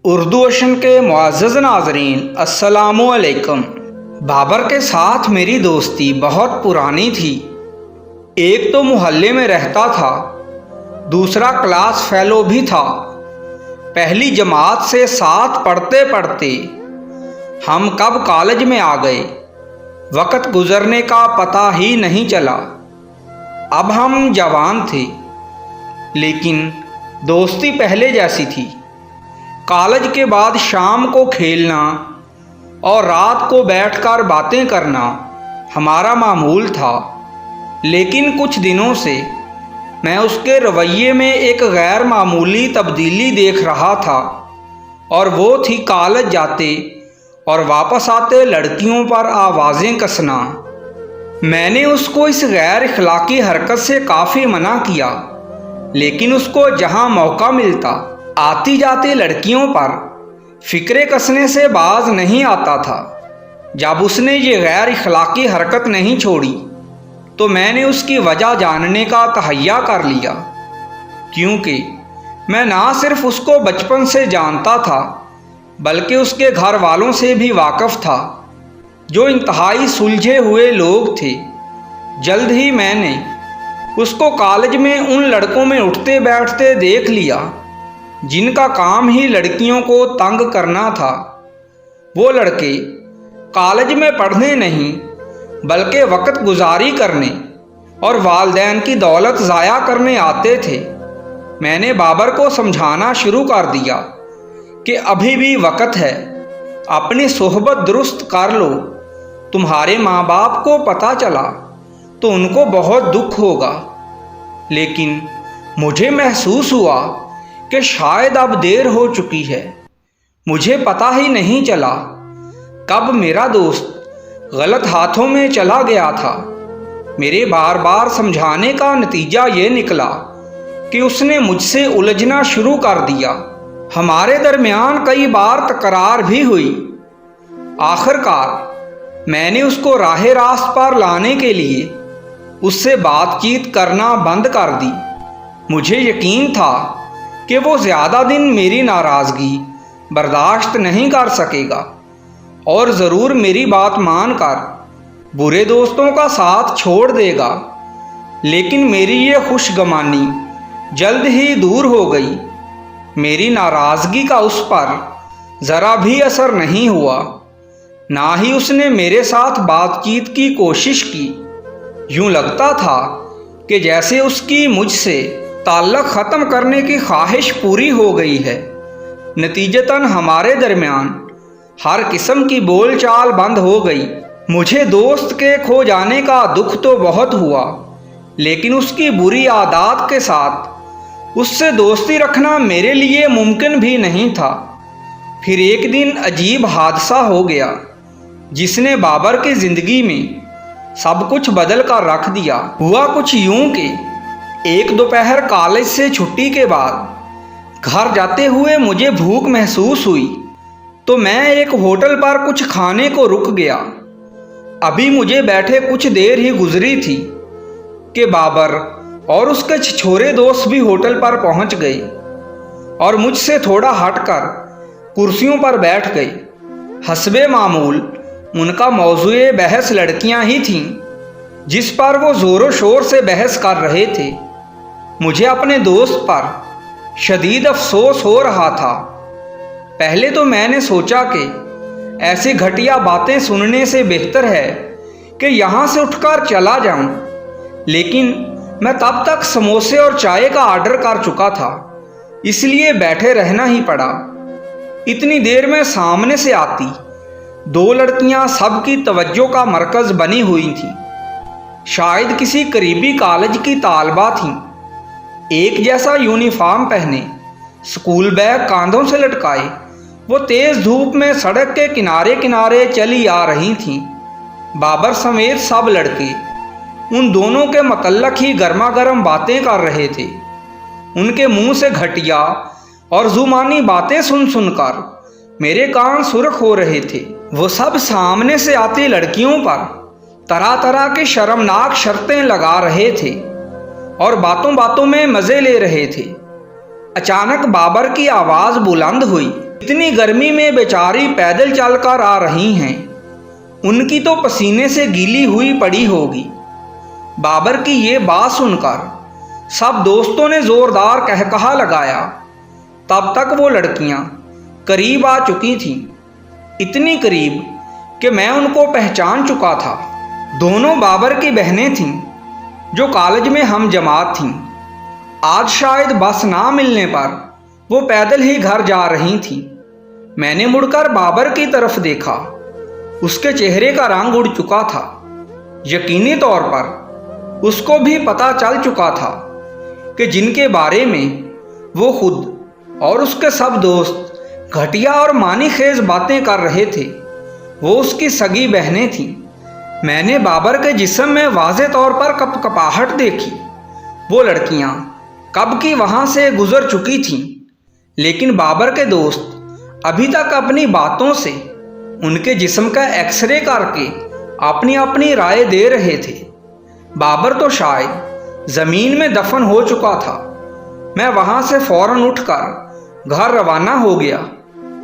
Urdu ocean کے معزز ناظرین السلام علیکم۔ بابر کے ساتھ میری دوستی بہت پرانی تھی۔ ایک تو محلے میں رہتا تھا، دوسرا کلاس فیلو بھی تھا۔ پہلی جماعت سے ساتھ پڑھتے پڑھتے ہم کب کالج میں آ گئے، وقت گزرنے کا پتہ ہی نہیں چلا۔ اب ہم جوان تھے لیکن دوستی پہلے جیسی تھی۔ کالج کے بعد شام کو کھیلنا اور رات کو بیٹھ کر باتیں کرنا ہمارا معمول تھا، لیکن کچھ دنوں سے میں اس کے رویے میں ایک غیر معمولی تبدیلی دیکھ رہا تھا، اور وہ تھی کالج جاتے اور واپس آتے لڑکیوں پر آوازیں کسنا۔ میں نے اس کو اس غیر اخلاقی حرکت سے کافی منع کیا، لیکن اس کو جہاں موقع ملتا آتی جاتی لڑکیوں پر فکرے کسنے سے باز نہیں آتا تھا۔ جب اس نے یہ غیر اخلاقی حرکت نہیں چھوڑی تو میں نے اس کی وجہ جاننے کا تہیہ کر لیا، کیونکہ میں نہ صرف اس کو بچپن سے جانتا تھا بلکہ اس کے گھر والوں سے بھی واقف تھا، جو انتہائی سلجھے ہوئے لوگ تھے۔ جلد ہی میں نے اس کو کالج میں ان لڑکوں میں اٹھتے بیٹھتے دیکھ لیا جن کا کام ہی لڑکیوں کو تنگ کرنا تھا۔ وہ لڑکے کالج میں پڑھنے نہیں بلکہ وقت گزاری کرنے اور والدین کی دولت ضائع کرنے آتے تھے۔ میں نے بابر کو سمجھانا شروع کر دیا کہ ابھی بھی وقت ہے، اپنی صحبت درست کر لو۔ تمہارے ماں باپ کو پتہ چلا تو ان کو بہت دکھ ہوگا۔ لیکن مجھے محسوس ہوا کہ شاید اب دیر ہو چکی ہے۔ مجھے پتہ ہی نہیں چلا کب میرا دوست غلط ہاتھوں میں چلا گیا تھا۔ میرے بار بار سمجھانے کا نتیجہ یہ نکلا کہ اس نے مجھ سے الجھنا شروع کر دیا۔ ہمارے درمیان کئی بار تکرار بھی ہوئی۔ آخر کار میں نے اس کو راہ راست پر لانے کے لیے اس سے بات چیت کرنا بند کر دی۔ مجھے یقین تھا کہ وہ زیادہ دن میری ناراضگی برداشت نہیں کر سکے گا اور ضرور میری بات مان کر برے دوستوں کا ساتھ چھوڑ دے گا۔ لیکن میری یہ خوش گمانی جلد ہی دور ہو گئی۔ میری ناراضگی کا اس پر ذرا بھی اثر نہیں ہوا، نہ ہی اس نے میرے ساتھ بات چیت کی کوشش کی۔ یوں لگتا تھا کہ جیسے اس کی مجھ سے تعلق ختم کرنے کی خواہش پوری ہو گئی ہے۔ نتیجتاً ہمارے درمیان ہر قسم کی بول چال بند ہو گئی۔ مجھے دوست کے کھو جانے کا دکھ تو بہت ہوا، لیکن اس کی بری عادات کے ساتھ اس سے دوستی رکھنا میرے لیے ممکن بھی نہیں تھا۔ پھر ایک دن عجیب حادثہ ہو گیا جس نے بابر کی زندگی میں سب کچھ بدل کر رکھ دیا۔ ہوا کچھ یوں کہ ایک دوپہر کالج سے چھٹی کے بعد گھر جاتے ہوئے مجھے بھوک محسوس ہوئی تو میں ایک ہوٹل پر کچھ کھانے کو رک گیا۔ ابھی مجھے بیٹھے کچھ دیر ہی گزری تھی کہ بابر اور اس کے چھچورے دوست بھی ہوٹل پر پہنچ گئے اور مجھ سے تھوڑا ہٹ کر کرسیوں پر بیٹھ گئے۔ حسب معمول ان کا موضوع بحث لڑکیاں ہی تھیں جس پر وہ زور و شور سے بحث کر رہے تھے۔ مجھے اپنے دوست پر شدید افسوس ہو رہا تھا۔ پہلے تو میں نے سوچا کہ ایسی گھٹیا باتیں سننے سے بہتر ہے کہ یہاں سے اٹھ کر چلا جاؤں، لیکن میں تب تک سموسے اور چائے کا آرڈر کر چکا تھا، اس لیے بیٹھے رہنا ہی پڑا۔ اتنی دیر میں سامنے سے آتی دو لڑکیاں سب کی توجہ کا مرکز بنی ہوئی تھیں۔ شاید کسی قریبی کالج کی طالبہ تھیں، ایک جیسا یونیفارم پہنے، اسکول بیگ کاندھوں سے لٹکائے وہ تیز دھوپ میں سڑک کے کنارے کنارے چلی آ رہی تھیں۔ بابر سمیت سب لڑکے ان دونوں کے متعلق ہی گرما گرم باتیں کر رہے تھے۔ ان کے منہ سے گھٹیا اور زبانی باتیں سن سن کر میرے کان سرخ ہو رہے تھے۔ وہ سب سامنے سے آتی لڑکیوں پر طرح طرح کی شرمناک شرطیں لگا رہے تھے اور باتوں باتوں میں مزے لے رہے تھے۔ اچانک بابر کی آواز بلند ہوئی، اتنی گرمی میں بیچاری پیدل چل کر آ رہی ہیں، ان کی تو پسینے سے گیلی ہوئی پڑی ہوگی۔ بابر کی یہ بات سن کر سب دوستوں نے زوردار قہقہا لگایا۔ تب تک وہ لڑکیاں قریب آ چکی تھیں، اتنی قریب کہ میں ان کو پہچان چکا تھا۔ دونوں بابر کی بہنیں تھیں جو کالج میں ہم جماعت تھیں۔ آج شاید بس نہ ملنے پر وہ پیدل ہی گھر جا رہی تھیں۔ میں نے مڑ کر بابر کی طرف دیکھا، اس کے چہرے کا رنگ اڑ چکا تھا۔ یقینی طور پر اس کو بھی پتہ چل چکا تھا کہ جن کے بارے میں وہ خود اور اس کے سب دوست گھٹیا اور معنی خیز باتیں کر رہے تھے، وہ اس کی سگی بہنیں تھیں۔ میں نے بابر کے جسم میں واضح طور پر کپکپاہٹ دیکھی۔ وہ لڑکیاں کب کی وہاں سے گزر چکی تھیں، لیکن بابر کے دوست ابھی تک اپنی باتوں سے ان کے جسم کا ایکس رے کر کے اپنی اپنی رائے دے رہے تھے۔ بابر تو شاید زمین میں دفن ہو چکا تھا۔ میں وہاں سے فوراً اٹھ کر گھر روانہ ہو گیا۔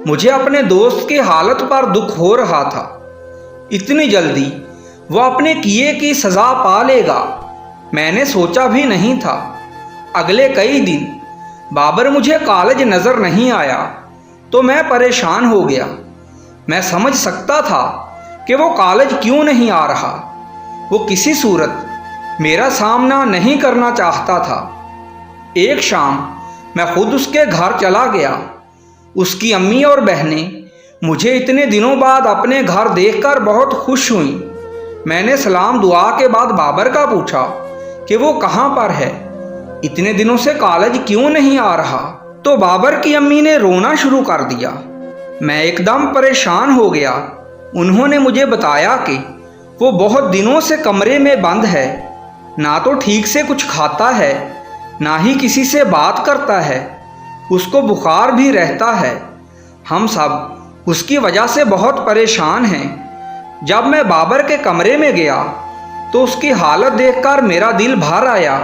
مجھے اپنے دوست کی حالت پر دکھ ہو رہا تھا۔ اتنی جلدی وہ اپنے کیے کی سزا پا لے گا، میں نے سوچا بھی نہیں تھا۔ اگلے کئی دن بابر مجھے کالج نظر نہیں آیا تو میں پریشان ہو گیا۔ میں سمجھ سکتا تھا کہ وہ کالج کیوں نہیں آ رہا۔ وہ کسی صورت میرا سامنا نہیں کرنا چاہتا تھا۔ ایک شام میں خود اس کے گھر چلا گیا۔ اس کی امی اور بہنیں مجھے اتنے دنوں بعد اپنے گھر دیکھ کر بہت خوش ہوئیں۔ میں نے سلام دعا کے بعد بابر کا پوچھا کہ وہ کہاں پر ہے، اتنے دنوں سے کالج کیوں نہیں آ رہا؟ تو بابر کی امی نے رونا شروع کر دیا۔ میں ایک دم پریشان ہو گیا۔ انہوں نے مجھے بتایا کہ وہ بہت دنوں سے کمرے میں بند ہے، نہ تو ٹھیک سے کچھ کھاتا ہے، نہ ہی کسی سے بات کرتا ہے، اس کو بخار بھی رہتا ہے۔ ہم سب اس کی وجہ سے بہت پریشان ہیں۔ جب میں بابر کے کمرے میں گیا تو اس کی حالت دیکھ کر میرا دل بھر آیا۔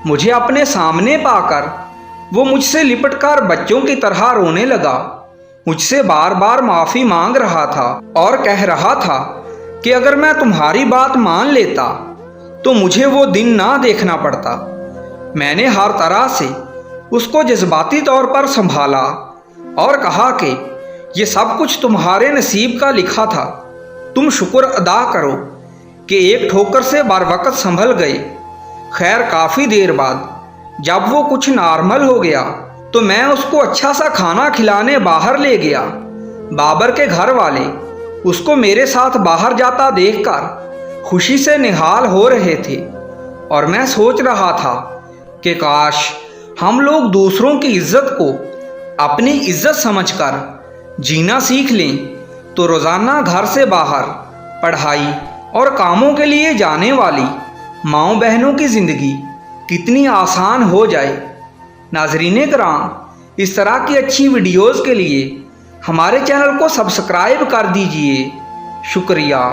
مجھے اپنے سامنے پا کر وہ مجھ سے لپٹ کر بچوں کی طرح رونے لگا، مجھ سے بار بار معافی مانگ رہا تھا اور کہہ رہا تھا کہ اگر میں تمہاری بات مان لیتا تو مجھے وہ دن نہ دیکھنا پڑتا۔ میں نے ہر طرح سے اس کو جذباتی طور پر سنبھالا اور کہا کہ یہ سب کچھ تمہارے نصیب کا لکھا تھا، تم شکر ادا کرو کہ ایک ٹھوکر سے بر وقت سنبھل گئے۔ خیر کافی دیر بعد جب وہ کچھ نارمل ہو گیا تو میں اس کو اچھا سا کھانا کھلانے باہر لے گیا۔ بابر کے گھر والے اس کو میرے ساتھ باہر جاتا دیکھ کر خوشی سے نہال ہو رہے تھے، اور میں سوچ رہا تھا کہ کاش ہم لوگ دوسروں کی عزت کو اپنی عزت سمجھ کر جینا سیکھ لیں تو روزانہ گھر سے باہر پڑھائی اور کاموں کے لیے جانے والی ماؤں بہنوں کی زندگی کتنی آسان ہو جائے۔ ناظرین کرام، اس طرح کی اچھی ویڈیوز کے لیے ہمارے چینل کو سبسکرائب کر دیجئے۔ شکریہ۔